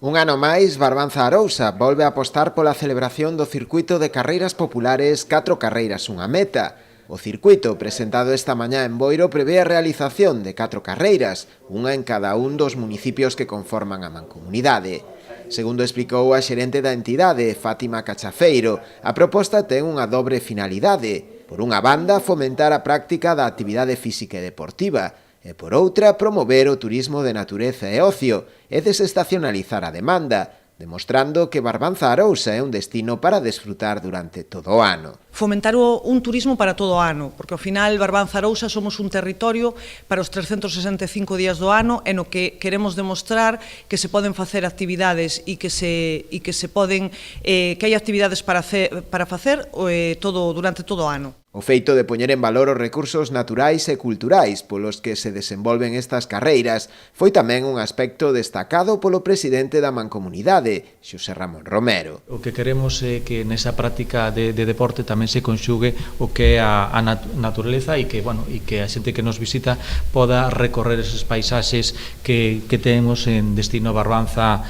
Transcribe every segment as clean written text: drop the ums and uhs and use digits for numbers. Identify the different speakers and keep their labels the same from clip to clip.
Speaker 1: Un ano máis, Barbanza Arousa volve a apostar pola celebración do circuito de carreiras populares 4 carreiras unha meta. O circuito presentado esta mañá en Boiro prevé a realización de 4 carreiras, unha en cada un dos municipios que conforman a mancomunidade. Segundo explicou a xerente da entidade, Fátima Cachafeiro, a proposta ten unha dobre finalidade. Por unha banda, fomentar a práctica da actividade física e deportiva, e por outra, promover o turismo de natureza e ocio e desestacionalizar a demanda, demostrando que Barbanza Arousa é un destino para desfrutar durante todo o ano.
Speaker 2: Fomentar un turismo para todo o ano, porque ao final Barbanza Arousa somos un territorio para os 365 días do ano e no que queremos demostrar que se poden facer actividades e que hai actividades para facer durante todo o ano.
Speaker 1: O feito de poñer en valor os recursos naturais e culturais polos que se desenvolven estas carreiras foi tamén un aspecto destacado polo presidente da Mancomunidade, Xosé Ramón Romero.
Speaker 3: O que queremos é que nesa práctica de deporte tamén se conxugue o que é a naturaleza e que a xente que nos visita poda recorrer esos paisaxes que temos en destino Barbanza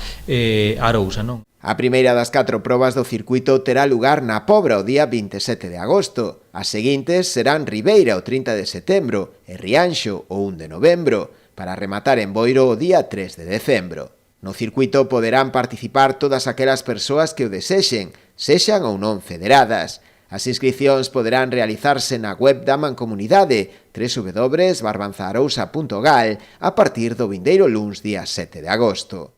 Speaker 3: Arousa, non?
Speaker 1: A primeira das 4 probas do circuito terá lugar na Pobra o día 27 de agosto. As seguintes serán Ribeira o 30 de setembro e Rianxo o 1 de novembro, para rematar en Boiro o día 3 de decembro. No circuito poderán participar todas aquelas persoas que o desexen, sexan ou non federadas. As inscricións poderán realizarse na web da Mancomunidade www.barbanzaarousa.gal a partir do vindeiro luns día 7 de agosto.